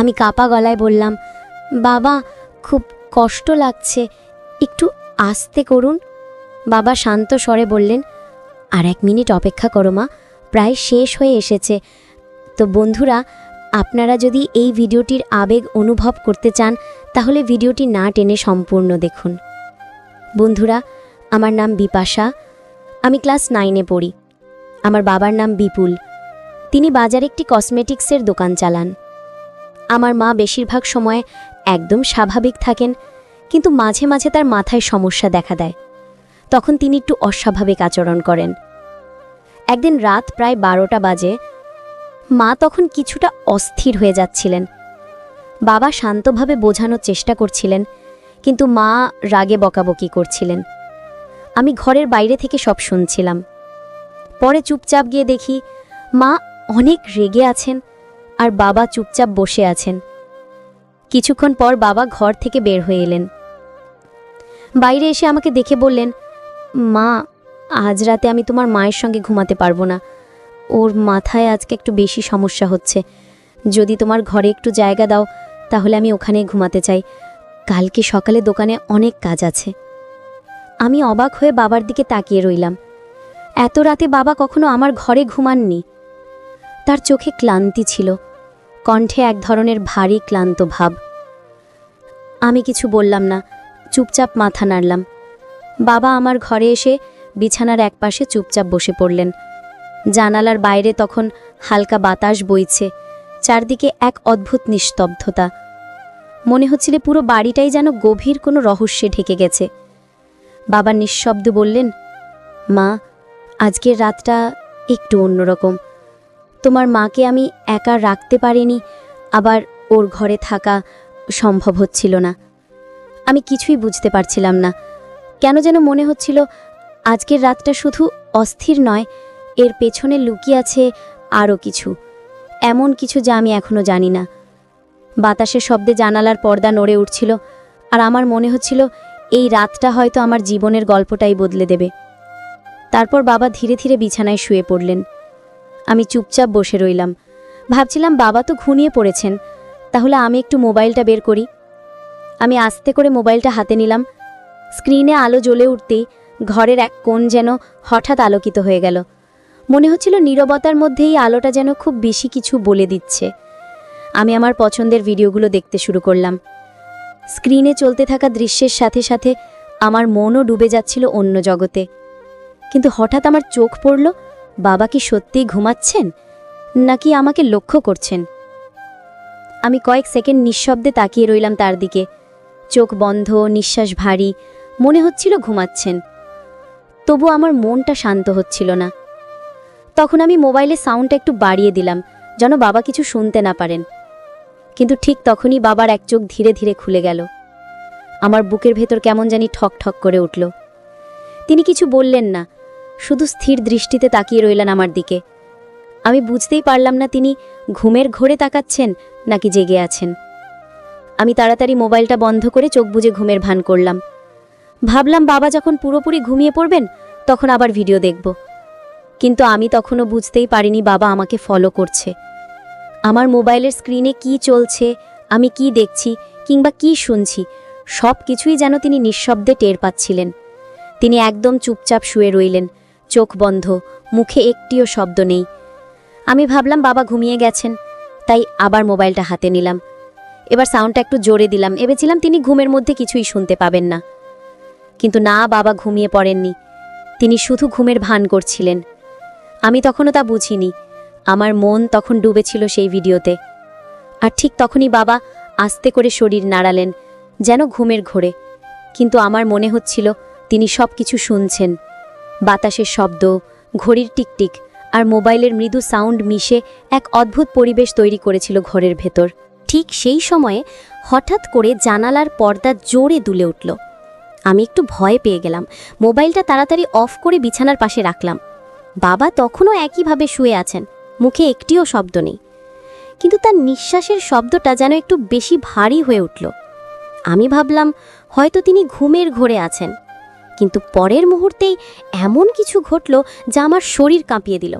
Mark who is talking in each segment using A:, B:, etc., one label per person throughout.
A: আমি কাপা গলায় বললাম, বাবা খুব কষ্ট লাগছে, একটু আস্তে করুন। বাবা শান্ত স্বরে বললেন, আর 1 মিনিট অপেক্ষা করো মা, প্রায় শেষ হয়ে এসেছে। তো বন্ধুরা, আপনারা যদি এই ভিডিওটির আবেগ অনুভব করতে চান তাহলে ভিডিওটি না টেনে সম্পূর্ণ দেখুন। বন্ধুরা, আমার নাম বিপাশা, আমি ক্লাস 9-এ পড়ি। আমার বাবার নাম বিপুল, তিনি বাজারে একটি কসমেটিক্সের দোকান চালান। আমার মা বেশিরভাগ সময় একদম স্বাভাবিক থাকেন, কিন্তু মাঝে মাঝে তার মাথায় সমস্যা দেখা দেয়, তখন তিনি একটু অস্বাভাবিক আচরণ করেন। একদিন রাত প্রায় 12টা বাজে, মা তখন কিছুটা অস্থির হয়ে যাচ্ছিলেন। বাবা শান্তভাবে বোঝানোর চেষ্টা করছিলেন, কিন্তু মা রাগে বকাবকি করছিলেন। আমি ঘরের বাইরে থেকে সব শুনছিলাম। পরে চুপচাপ গিয়ে দেখি মা অনেক রেগে আছেন আর বাবা চুপচাপ বসে আছেন। কিছুক্ষণ পর বাবা ঘর থেকে বের হয়ে এলেন। বাইরে এসে আমাকে দেখে বললেন, মা আজ রাতে আমি তোমার মায়ের সঙ্গে ঘুমাতে পারবো না, ওর মাথায় আজকে একটু বেশি সমস্যা হচ্ছে। যদি তোমার ঘরে একটু জায়গা দাও তাহলে আমি ওখানেই ঘুমাতে চাই, কালকে সকালে দোকানে অনেক কাজ আছে। আমি অবাক হয়ে বাবার দিকে তাকিয়ে রইলাম। এত রাতে বাবা কখনো আমার ঘরে ঘুমাননি। তার চোখে ক্লান্তি ছিল, কণ্ঠে এক ধরনের ভারী ক্লান্ত ভাব। আমি কিছু বললাম না, চুপচাপ মাথা নাড়লাম। বাবা আমার ঘরে এসে বিছানার একপাশে চুপচাপ বসে পড়লেন। জানালার বাইরে তখন হালকা বাতাস বইছে, চারদিকে এক অদ্ভুত নিস্তব্ধতা। মনে হচ্ছিল পুরো বাড়িটাই যেন গভীর কোনো রহস্যে ঢেকে গেছে। বাবা নিঃশব্দ বললেন, মা আজকের রাতটা একটু অন্যরকম। তোমার মাকে আমি একা রাখতে পারিনি, আবার ওর ঘরে থাকা সম্ভব হচ্ছিল না। আমি কিছুই বুঝতে পারছিলাম না, কেন যেন মনে হচ্ছিল আজকের রাতটা শুধু অস্থির নয়, এর পেছনে লুকিয়ে আছে আরও কিছু, এমন কিছু যা আমি এখনো জানি না। বাতাসের শব্দে জানালার পর্দা নড়ে উঠছিল, আর আমার মনে হচ্ছিল এই রাতটা হয়তো আমার জীবনের গল্পটাই বদলে দেবে। তারপর বাবা ধীরে ধীরে বিছানায় শুয়ে পড়লেন। আমি চুপচাপ বসে রইলাম, ভাবছিলাম বাবা তো ঘুমিয়ে পড়েছেন, তাহলে আমি একটু মোবাইলটা বের করি। আমি আস্তে করে মোবাইলটা হাতে নিলাম। স্ক্রিনে আলো জ্বলে উঠতেই ঘরের এক কোণ যেন হঠাৎ আলোকিত হয়ে গেল। মনে হচ্ছিল নীরবতার মধ্যে এই আলোটা যেন খুব বেশি কিছু বলে দিচ্ছে। আমি আমার পছন্দের ভিডিওগুলো দেখতে শুরু করলাম। স্ক্রিনে চলতে থাকা দৃশ্যের সাথে সাথে আমার মনও ডুবে যাচ্ছিল অন্য জগতে। কিন্তু হঠাৎ আমার চোখ পড়ল, বাবা কি সত্যিই ঘুমাচ্ছেন নাকি আমাকে লক্ষ্য করছেন? আমি কয়েক সেকেন্ড নিঃশব্দে তাকিয়ে রইলাম তার দিকে। চোখ বন্ধ, নিঃশ্বাস ভারী, মনে হচ্ছিল ঘুমাচ্ছেন। তবু আমার মনটা শান্ত হচ্ছিল না। তখন আমি মোবাইলে সাউন্ডটা একটু বাড়িয়ে দিলাম, যেন বাবা কিছু শুনতে না পারেন। কিন্তু ঠিক তখনই বাবার এক চোখ ধীরে ধীরে খুলে গেল। আমার বুকের ভেতর কেমন জানি ঠক ঠক করে উঠল। তিনি কিছু বললেন না, শুধু স্থির দৃষ্টিতে তাকিয়ে রইলেন আমার দিকে। আমি বুঝতেই পারলাম না তিনি ঘুমের ঘোরে তাকাচ্ছেন নাকি জেগে আছেন। আমি তাড়াতাড়ি মোবাইলটা বন্ধ করে চোখ বুজে ঘুমের ভান করলাম। ভাবলাম বাবা যখন পুরোপুরি ঘুমিয়ে পড়বেন তখন আবার ভিডিও দেখব। কিন্তু আমি তখনও বুঝতেই পারিনি বাবা আমাকে ফলো করছে। আমার মোবাইলের স্ক্রিনে কি চলছে, আমি কি দেখছি কিংবা কি শুনছি, সব কিছুই যেন তিনি নিঃশব্দে টের পাচ্ছিলেন। তিনি একদম চুপচাপ শুয়ে রইলেন, চোখ বন্ধ, মুখে একটিও শব্দ নেই। আমি ভাবলাম বাবা ঘুমিয়ে গেছেন, তাই আবার মোবাইলটা হাতে নিলাম। এবার সাউন্ডটা একটু জোরে দিলাম, ভেবেছিলাম তিনি ঘুমের মধ্যে কিছুই শুনতে পাবেন না। কিন্তু না, বাবা ঘুমিয়ে পড়েননি, তিনি শুধু ঘুমের ভান করছিলেন। আমি তখনও তা বুঝিনি। আমার মন তখন ডুবেছিল সেই ভিডিওতে। আর ঠিক তখনই বাবা আস্তে করে শরীর নাড়ালেন, যেন ঘুমের ঘোরে। কিন্তু আমার মনে হচ্ছিল তিনি সব কিছু শুনছেন। বাতাসের শব্দ, ঘড়ির টিকটিক আর মোবাইলের মৃদু সাউন্ড মিশে এক অদ্ভুত পরিবেশ তৈরি করেছিল ঘরের ভেতর। ঠিক সেই সময়ে হঠাৎ করে জানালার পর্দা জোরে দুলে উঠল। আমি একটু ভয় পেয়ে গেলাম। মোবাইলটা তাড়াতাড়ি অফ করে বিছানার পাশে রাখলাম। বাবা তখনও একইভাবে শুয়ে আছেন, মুখে একটিও শব্দ নেই। কিন্তু তার নিঃশ্বাসের শব্দটা যেন একটু বেশি ভারী হয়ে উঠল। আমি ভাবলাম হয়তো তিনি ঘুমের ঘোরে আছেন। কিন্তু পরের মুহূর্তেই এমন কিছু ঘটল যা আমার শরীর কাঁপিয়ে দিল।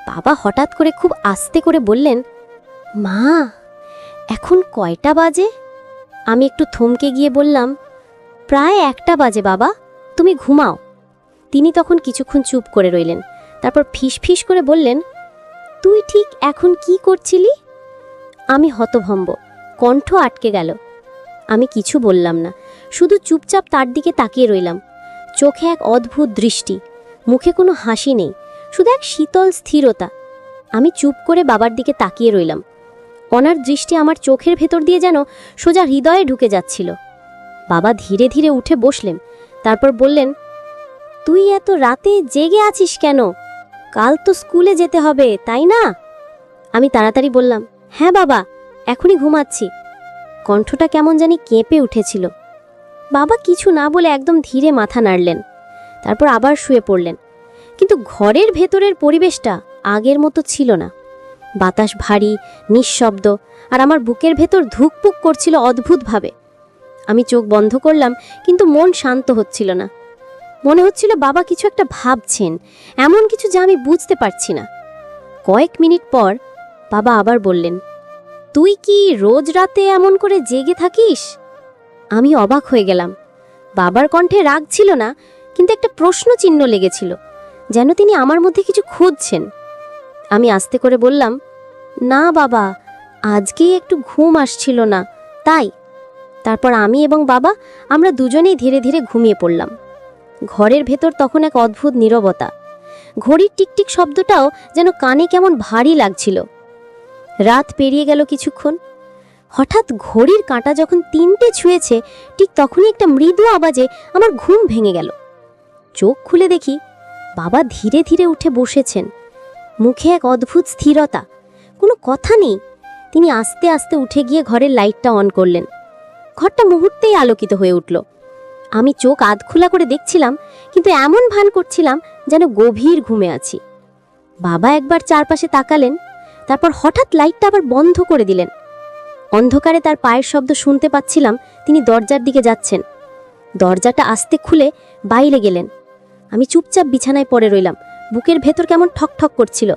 A: বাবা হঠাৎ করে খুব আস্তে করে বললেন, মা এখন কয়টা বাজে? আমি একটু থমকে গিয়ে বললাম, প্রায় 1টা বাজে বাবা, তুমি ঘুমাও। তিনি তখন কিছুক্ষণ চুপ করে রইলেন, তারপর ফিস করে বললেন, তুই ঠিক এখন কি করছিলি? আমি হতভম্ব, কণ্ঠ আটকে গেল। আমি কিছু বললাম না, শুধু চুপচাপ তার দিকে তাকিয়ে রইলাম। চোখে এক অদ্ভুত দৃষ্টি, মুখে কোনো হাসি নেই, শুধু এক শীতল স্থিরতা। আমি চুপ করে বাবার দিকে তাকিয়ে রইলাম। ওনার দৃষ্টি আমার চোখের ভেতর দিয়ে যেন সোজা হৃদয়ে ঢুকে যাচ্ছিল। বাবা ধীরে ধীরে উঠে বসলেন, তারপর বললেন, তুই এত রাতে জেগে আছিস কেন? কাল তো স্কুলে যেতে হবে, তাই না? আমি তাড়াতাড়ি বললাম, হ্যাঁ বাবা, এখনই ঘুমাচ্ছি। কণ্ঠটা কেমন জানি কেঁপে উঠেছিল। বাবা কিছু না বলে একদম ধীরে মাথা নাড়লেন, তারপর আবার শুয়ে পড়লেন। কিন্তু ঘরের ভেতরের পরিবেশটা আগের মতো ছিল না। বাতাস ভারী, নিঃশব্দ, আর আমার বুকের ভেতর ধুকপুক করছিল অদ্ভুতভাবে। আমি চোখ বন্ধ করলাম, কিন্তু মন শান্ত হচ্ছিল না। মনে হচ্ছিল বাবা কিছু একটা ভাবছেন, এমন কিছু যা আমি বুঝতে পারছি না। কয়েক মিনিট পর বাবা আবার বললেন, তুই কি রোজ রাতে এমন করে জেগে থাকিস? আমি অবাক হয়ে গেলাম। বাবার কণ্ঠে রাগ ছিল না, কিন্তু একটা প্রশ্ন চিহ্ন লেগেছিল, যেন তিনি আমার মধ্যে কিছু খুঁজছেন। আমি আস্তে করে বললাম, না বাবা, আজকেই একটু ঘুম আসছিল না, তাই। তারপর আমি এবং বাবা আমরা দুজনেই ধীরে ধীরে ঘুমিয়ে পড়লাম। ঘরের ভেতর তখন এক অদ্ভুত নীরবতা। ঘড়ির টিকটিক শব্দটাও যেন কানে কেমন ভারী লাগছিল। রাত পেরিয়ে গেল কিছুক্ষণ। হঠাৎ ঘড়ির কাঁটা যখন 3টে ছুঁয়েছে, ঠিক তখনই একটা মৃদু আওয়াজে আমার ঘুম ভেঙে গেল। চোখ খুলে দেখি বাবা ধীরে ধীরে উঠে বসেছেন, মুখে এক অদ্ভুত স্থিরতা, কোনো কথা নেই। তিনি আস্তে আস্তে উঠে গিয়ে ঘরের লাইটটা অন করলেন। ঘরটা মুহূর্তেই আলোকিত হয়ে উঠল। আমি চোখ আধখোলা করে দেখছিলাম, কিন্তু এমন ভান করছিলাম যেন গভীর ঘুমে আছি। বাবা একবার চারপাশে তাকালেন, তারপর হঠাৎ লাইটটা আবার বন্ধ করে দিলেন। অন্ধকারে তার পায়ের শব্দ শুনতে পাচ্ছিলাম, তিনি দরজার দিকে যাচ্ছেন। দরজাটা আস্তে খুলে বাইরে গেলেন। আমি চুপচাপ বিছানায় পড়ে রইলাম, বুকের ভেতর কেমন ঠকঠক করছিল।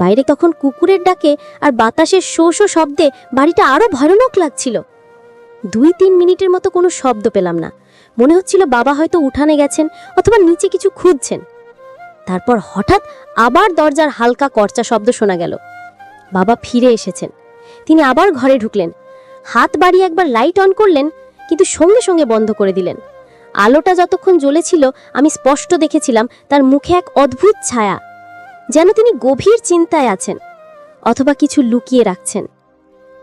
A: বাইরে তখন কুকুরের ডাকে আর বাতাসের শো শো শব্দে বাড়িটা আরো ভয়ানক লাগছিল। 2-3 মিনিটের মতো কোনো শব্দ পেলাম না। মনে হচ্ছিল বাবা হয়তো উঠানে গেছেন অথবা নিচে কিছু খুঁজছেন। তারপর হঠাৎ আবার দরজার হালকা কর্চা শব্দ শোনা গেল। বাবা ফিরে এসেছেন। তিনি আবার ঘরে ঢুকলেন, হাত বাড়িয়ে একবার লাইট অন করলেন, কিন্তু সঙ্গে সঙ্গে বন্ধ করে দিলেন। আলোটা যতক্ষণ জ্বলেছিল আমি স্পষ্ট দেখেছিলাম তার মুখে এক অদ্ভুত ছায়া, যেন তিনি গভীর চিন্তায় আছেন অথবা কিছু লুকিয়ে রাখছেন।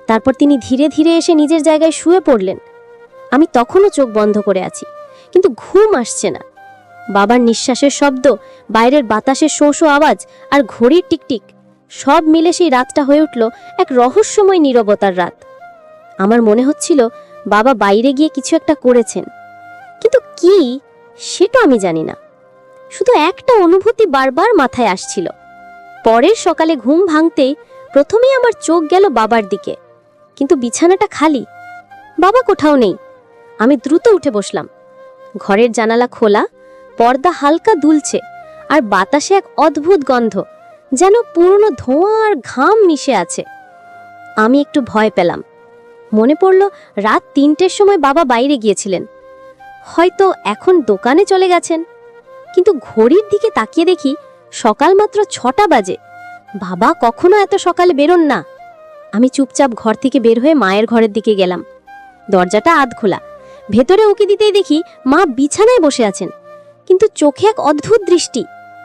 A: তারপর তিনি ধীরে ধীরে এসে নিজের জায়গায় শুয়ে পড়লেন। আমি তখনও চোখ বন্ধ করে আছি, কিন্তু ঘুম আসছে না। বাবার নিঃশ্বাসের শব্দ, বাইরের বাতাসের শোঁ শোঁ আওয়াজ আর ঘড়ির টিকটিক সব মিলে সেই রাতটা হয়ে উঠল এক রহস্যময় নীরবতার রাত। আমার মনে হচ্ছিল বাবা বাইরে গিয়ে কিছু একটা করেছেন, কিন্তু কি সেটা আমি জানি না। শুধু একটা অনুভূতি বারবার মাথায় আসছিল। পরের সকালে ঘুম ভাঙতেই প্রথমেই আমার চোখ গেল বাবার দিকে, কিন্তু বিছানাটা খালি, বাবা কোথাও নেই। আমি দ্রুত উঠে বসলাম। ঘরের জানালা খোলা, পর্দা হালকা দুলছে, আর বাতাসে এক অদ্ভুত গন্ধ, যেন পুরনো ধোঁয়া আর ঘাম মিশে আছে। আমি একটু ভয় পেলাম। মনে পড়ল রাত 3টের সময় বাবা বাইরে গিয়েছিলেন, হয়তো এখন দোকানে চলে গেছেন। কিন্তু ঘড়ির দিকে তাকিয়ে দেখি সকাল মাত্র 6টা বাজে। বাবা কখনো এত সকালে বেরোন না। আমি চুপচাপ ঘর থেকে বের হয়ে মায়ের ঘরের দিকে গেলাম। দরজাটা আধ খোলা। ভেতরে উকি দিতেই দেখি মা বিছানায় বসে আছেন, কিন্তু চোখে এক অদ্ভুত দৃষ্টি,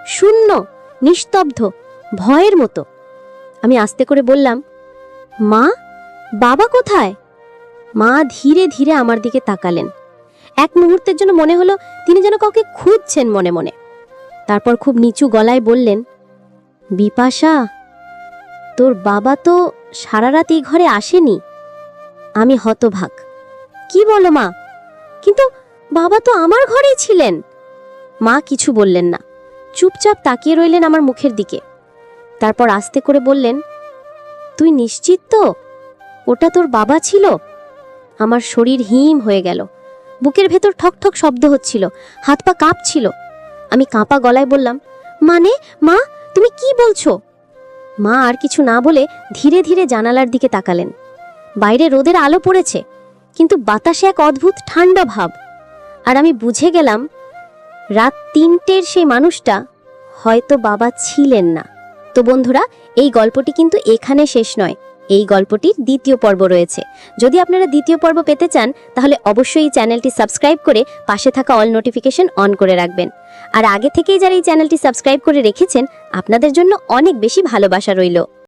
A: শূন্য, নিস্তব্ধ, ভয়ের মতো। আমি আস্তে করে বললাম, মা, বাবা কোথায়? মা ধীরে ধীরে আমার দিকে তাকালেন। এক মুহূর্তের জন্য মনে হলো তিনি যেন কাউকে খুঁজছেন মনে মনে। তারপর খুব নিচু গলায় বললেন, বিপাশা, তোর বাবা তো সারা রাত এই ঘরে আসেনি। আমি হতভাগ। কি বলো মা? কিন্তু বাবা তো আমার ঘরেই ছিলেন। মা কিছু বললেন না, চুপচাপ তাকিয়ে রইলেন আমার মুখের দিকে। তারপর আস্তে করে বললেন, তুই নিশ্চিত তো ওটা তোর বাবা ছিল? আমার শরীর হিম হয়ে গেল। বুকের ভেতর ঠকঠক শব্দ হচ্ছিল, হাত পা কাঁপছিল। আমি কাঁপা গলায় বললাম, মানে মা, তুমি কি বলছো? মা আর কিছু না বলে ধীরে ধীরে জানালার দিকে তাকালেন। বাইরে রোদের আলো পড়েছে, কিন্তু বাতাসে এক অদ্ভুত ঠান্ডা ভাব। আর আমি বুঝে গেলাম রাত 3টের সেই মানুষটা হয়তো বাবা ছিলেন না। তো বন্ধুরা, এই গল্পটি কিন্তু এখানে শেষ নয়, এই গল্পটির দ্বিতীয় পর্ব রয়েছে। যদি আপনারা দ্বিতীয় পর্ব পেতে চান তাহলে অবশ্যই চ্যানেলটি সাবস্ক্রাইব করে পাশে থাকা অল নোটিফিকেশন অন করে রাখবেন। আর আগে থেকেই যারা এই চ্যানেলটি সাবস্ক্রাইব করে রেখেছেন, আপনাদের জন্য অনেক বেশি ভালোবাসা রইল।